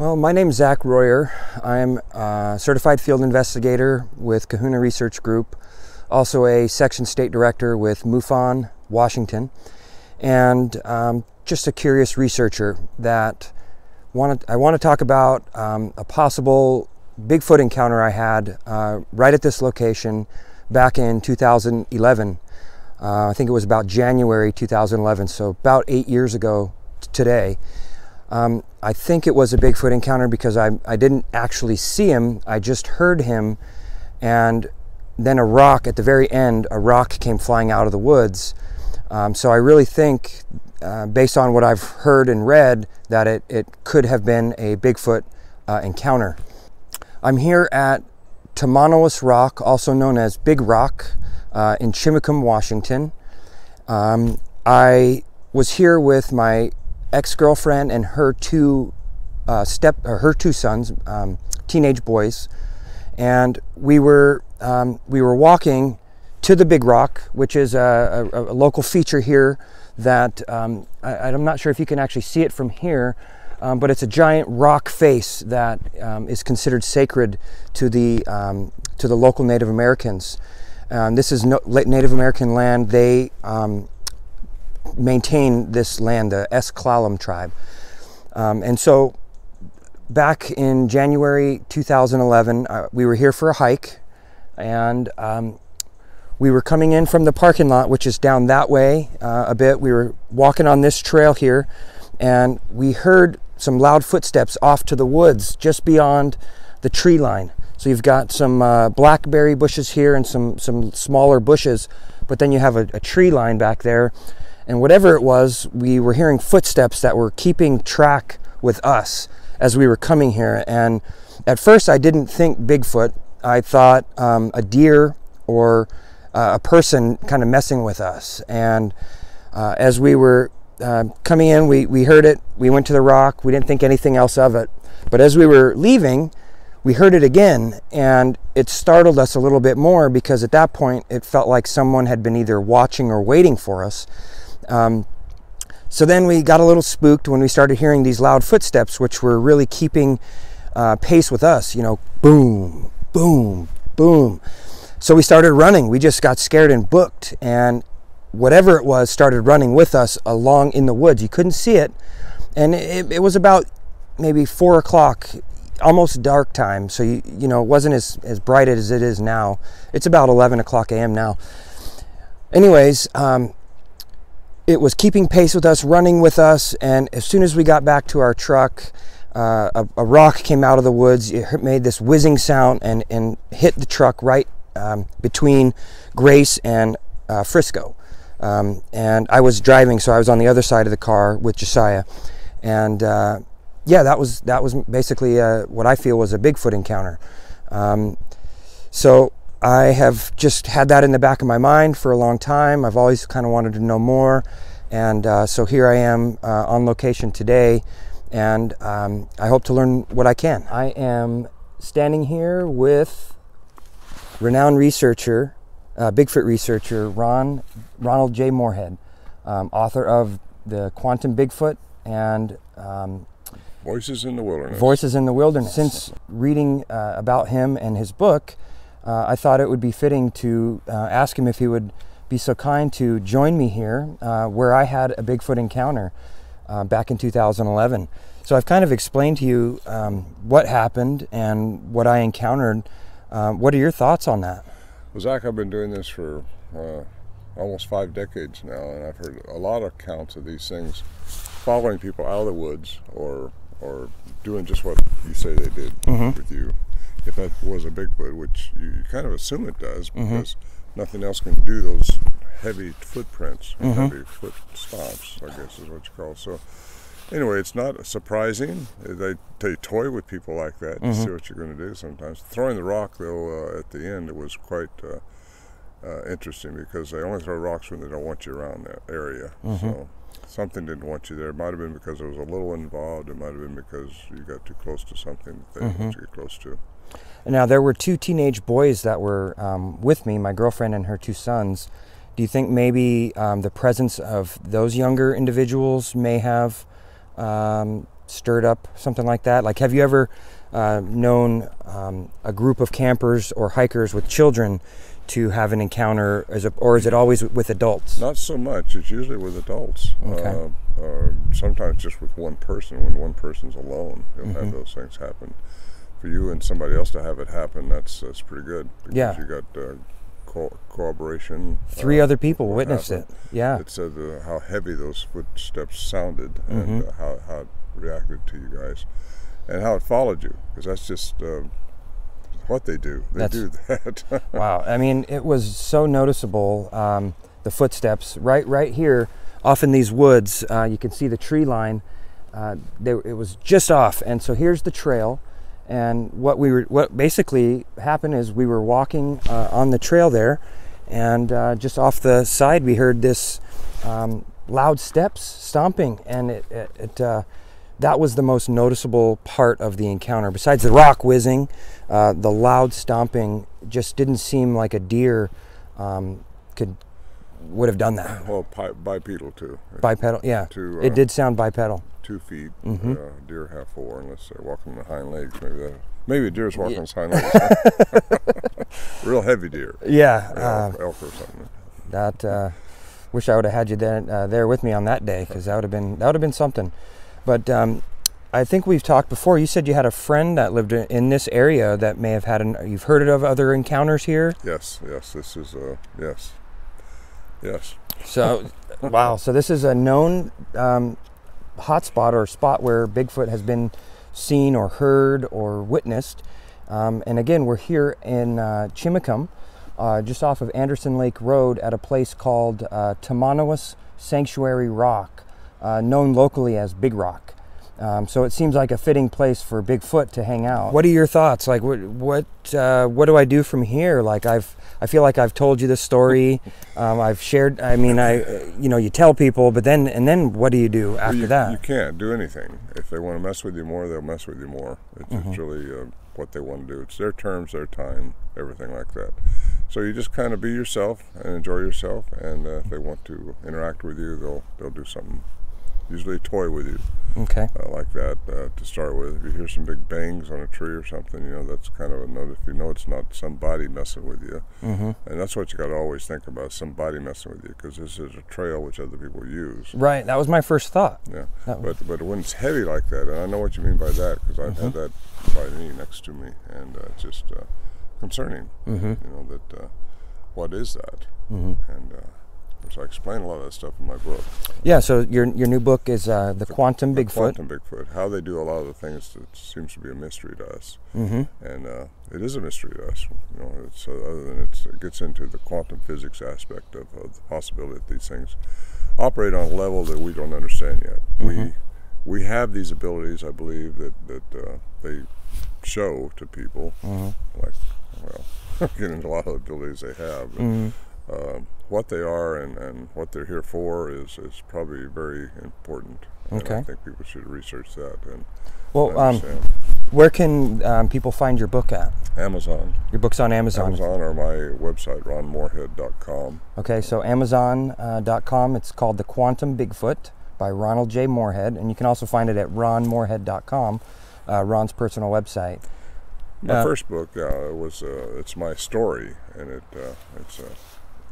Well, my name's Zach Royer. I'm a certified field investigator with Kahuna Research Group, also a section state director with MUFON, Washington, and just a curious researcher that I want to talk about a possible Bigfoot encounter I had right at this location back in 2011. I think it was about January 2011, so about 8 years ago today. I think it was a Bigfoot encounter because I didn't actually see him, I just heard him, and then a rock, at the very end, a rock came flying out of the woods. So I really think, based on what I've heard and read, that it could have been a Bigfoot encounter. I'm here at Tamanowas Rock, also known as Big Rock, in Chimacum, Washington. I was here with my ex-girlfriend and her two sons, teenage boys, and we were walking to the Big Rock, which is a local feature here that I'm not sure if you can actually see it from here, but it's a giant rock face that is considered sacred to the local Native Americans. This is Native American land. They maintain this land, the Esclallam tribe. And so back in January 2011, we were here for a hike, and we were coming in from the parking lot, which is down that way a bit. We were walking on this trail here, and we heard some loud footsteps off to the woods just beyond the tree line. So you've got some blackberry bushes here and some smaller bushes, but then you have a tree line back there. And whatever it was, we were hearing footsteps that were keeping track with us as we were coming here. And at first I didn't think Bigfoot. I thought a deer or a person kind of messing with us. And as we were coming in, we heard it. We went to the rock. We didn't think anything else of it. But as we were leaving, we heard it again, and it startled us a little bit more because at that point it felt like someone had been either watching or waiting for us. So then we got a little spooked when we started hearing these loud footsteps, which were really keeping pace with us, you know, boom, boom, boom. So we started running. We just got scared and booked, and whatever it was started running with us along in the woods. You couldn't see it, and it was about maybe 4 o'clock, almost dark time, so you know, it wasn't as bright as it is now. It's about 11 o'clock a.m. now. Anyways, it was keeping pace with us, running with us, and as soon as we got back to our truck, a rock came out of the woods. It made this whizzing sound and hit the truck right between Grace and Frisco. And I was driving, so I was on the other side of the car with Josiah. And yeah, that was basically what I feel was a Bigfoot encounter. So I have just had that in the back of my mind for a long time. I've always kind of wanted to know more, and so here I am on location today, and I hope to learn what I can. I am standing here with renowned researcher, Bigfoot researcher, Ronald J. Morehead, author of the Quantum Bigfoot and Voices in the Wilderness. Voices in the Wilderness. Since reading about him and his book, I thought it would be fitting to ask him if he would be so kind to join me here where I had a Bigfoot encounter back in 2011. So I've kind of explained to you what happened and what I encountered. What are your thoughts on that? Well, Zach, I've been doing this for almost 5 decades now, and I've heard a lot of accounts of these things following people out of the woods or doing just what you say they did with you. If that was a Bigfoot, which you kind of assume it does, because nothing else can do those heavy footprints, heavy foot stomps, I guess is what you call it. So anyway, it's not surprising. They toy with people like that to see what you're going to do sometimes. Throwing the rock, though, at the end, it was quite interesting because they only throw rocks when they don't want you around that area. So something didn't want you there. It might have been because it was a little involved. It might have been because you got too close to something that they didn't want you to get close to. Now, there were 2 teenage boys that were with me, my girlfriend and her 2 sons. Do you think maybe the presence of those younger individuals may have stirred up something like that? Like, have you ever known a group of campers or hikers with children to have an encounter, or is it always with adults? Not so much. It's usually with adults. Okay. Sometimes just with one person. When one person's alone, you'll have those things happen. For you and somebody else to have it happen, that's pretty good. Because Yeah. you got corroboration. 3 other people witnessed it. Yeah. It said how heavy those footsteps sounded and how it reacted to you guys and how it followed you, because that's just what they do. They do that. Wow. I mean, it was so noticeable, the footsteps right here off in these woods. You can see the tree line. It was just off. And so here's the trail. And what basically happened is we were walking on the trail there, and just off the side we heard this loud steps stomping, and that was the most noticeable part of the encounter. Besides the rock whizzing, the loud stomping just didn't seem like a deer would have done that. Well, bipedal too. Bipedal, yeah. It did sound bipedal. 2 feet. Deer have 4, unless they're walking on the hind legs. Maybe a deer's walking on his hind legs. Real heavy deer. Yeah. Elk or something. That wish I would have had you there with me on that day, because that would have been something. But I think we've talked before. You said you had a friend that lived in this area that may have had you've heard of other encounters here? Yes. This is yes. So wow. So this is a known hotspot or spot where Bigfoot has been seen or heard or witnessed. And again, we're here in Chimacum, just off of Anderson Lake Road at a place called Tamanowas Sanctuary Rock, known locally as Big Rock. So it seems like a fitting place for Bigfoot to hang out. What are your thoughts? Like, what do I do from here? Like, I feel like I've told you this story. I've shared. I mean, you tell people, but then what do you do after that? You can't do anything. If they want to mess with you more, they'll mess with you more. It's really what they want to do. It's their terms, their time, everything like that. So you just kind of be yourself and enjoy yourself. And if they want to interact with you, they'll do something. Usually toy with you. Okay. Like that to start with. If you hear some big bangs on a tree or something, that's kind of a notice. If you know it's not somebody messing with you, and that's what you got to always think about: somebody messing with you, because this is a trail which other people use. Right. That was my first thought. Yeah. But when it's heavy like that, and I know what you mean by that, because I've had that by me next to me, and it's just concerning. That what is that? And so I explain a lot of that stuff in my book. Yeah, so your new book is the Quantum Bigfoot. Quantum Bigfoot. How they do a lot of the things that seems to be a mystery to us. And it is a mystery to us. It's other than it gets into the quantum physics aspect of the possibility that these things operate on a level that we don't understand yet. We have these abilities, I believe, that they show to people. Get into a lot of the abilities they have. What they are and what they're here for is probably very important. And I think people should research that and understand. Where can people find your book at? Amazon. Your book's on Amazon. Amazon or my website, ronmorehead.com. Okay, so Amazon.com. It's called The Quantum Bigfoot by Ronald J. Morehead, and you can also find it at ronmorehead.com, Ron's personal website. My first book it's my story, and it's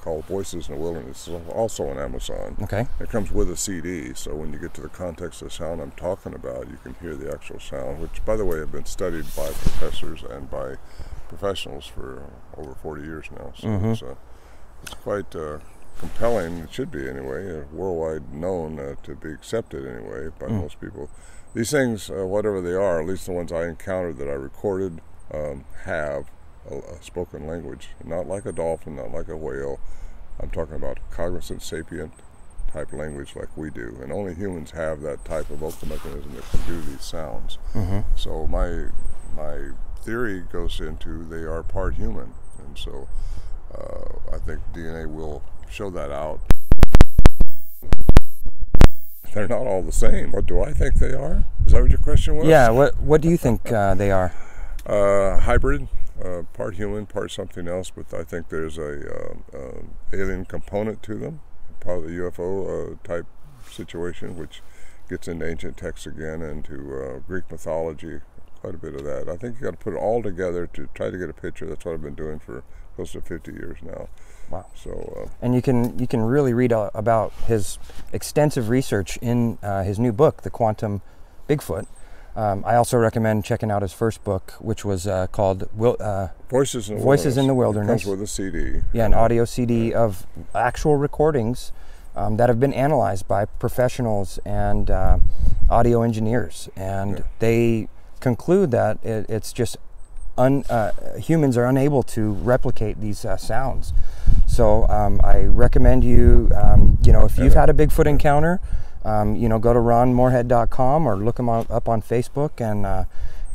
called Voices in the Wilderness. It's also on Amazon. Okay. It comes with a CD, so when you get to the context of the sound I'm talking about, you can hear the actual sound, which, by the way, have been studied by professors and by professionals for over 40 years now. So it's quite compelling. It should be anyway, worldwide known to be accepted anyway by most people. These things, whatever they are, at least the ones I encountered that I recorded, have a spoken language, not like a dolphin, not like a whale. I'm talking about cognizant, sapient type language like we do, and only humans have that type of vocal mechanism that can do these sounds. So my theory goes into they are part human, and so I think DNA will show that out. They're not all the same. What do I think they are? Is that what your question was? Yeah. What do you think they are? Hybrid. Part human, part something else, but I think there's a alien component to them, probably a UFO type situation, which gets into ancient texts again, and to Greek mythology, quite a bit of that. I think you got to put it all together to try to get a picture. That's what I've been doing for close to 50 years now. Wow. So, and you can really read about his extensive research in his new book, The Quantum Bigfoot. I also recommend checking out his first book, which was called Voices in the Wilderness. It comes with a CD. Yeah, an audio CD of actual recordings that have been analyzed by professionals and audio engineers, and they conclude that it's just humans are unable to replicate these sounds. So I recommend you, if you've had a Bigfoot encounter, go to ronmorehead.com or look him up on Facebook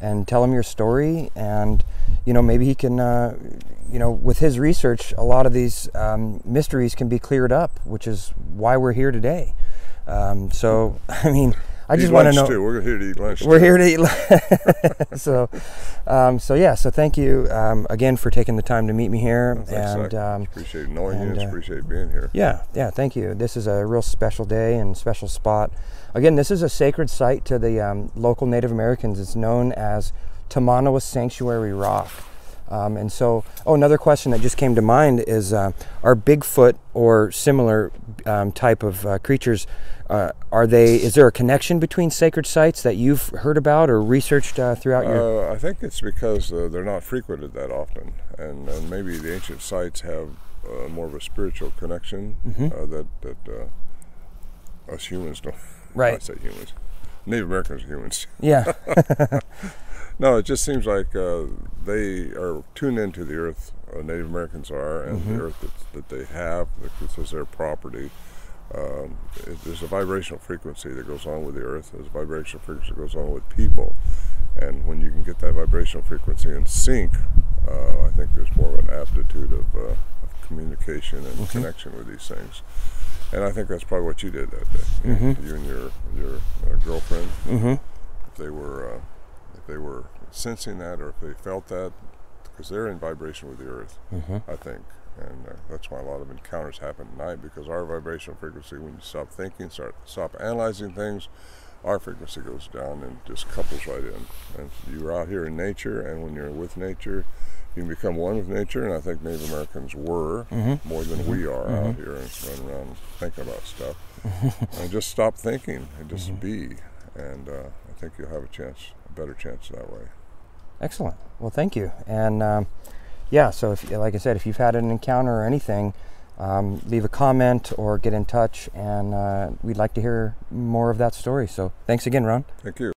and tell him your story, and maybe he can, with his research, a lot of these mysteries can be cleared up, which is why we're here today. So I mean, I just want to know. Too. We're here to eat lunch. We're here to eat lunch. So thank you again for taking the time to meet me here. Well, thanks, and appreciate knowing you. And appreciate being here. Yeah, thank you. This is a real special day and special spot. Again, this is a sacred site to the local Native Americans. It's known as Tamanowas Sanctuary Rock. And so, another question that just came to mind is, are Bigfoot or similar type of creatures, is there a connection between sacred sites that you've heard about or researched throughout your... I think it's because they're not frequented that often, and maybe the ancient sites have more of a spiritual connection that us humans don't. Right. I say humans. Native Americans are humans. Yeah. No, it just seems like they are tuned into the earth. Native Americans are, and the earth that they have, this is their property. There's a vibrational frequency that goes on with the earth. There's a vibrational frequency that goes on with people. And when you can get that vibrational frequency in sync, I think there's more of an aptitude of communication and connection with these things. And I think that's probably what you did that day. You and your girlfriend, if they were sensing that, or if they felt that, because they're in vibration with the earth, I think. And that's why a lot of encounters happen at night, because our vibrational frequency, when you stop thinking, stop analyzing things, our frequency goes down and just couples right in. And you're out here in nature, and when you're with nature, you can become one with nature, and I think Native Americans were more than we are out here and running around thinking about stuff. And just stop thinking and just be. And I think you'll have a better chance that way. Excellent. Well, thank you. And so like I said, if you've had an encounter or anything, leave a comment or get in touch, and we'd like to hear more of that story. So thanks again, Ron. Thank you.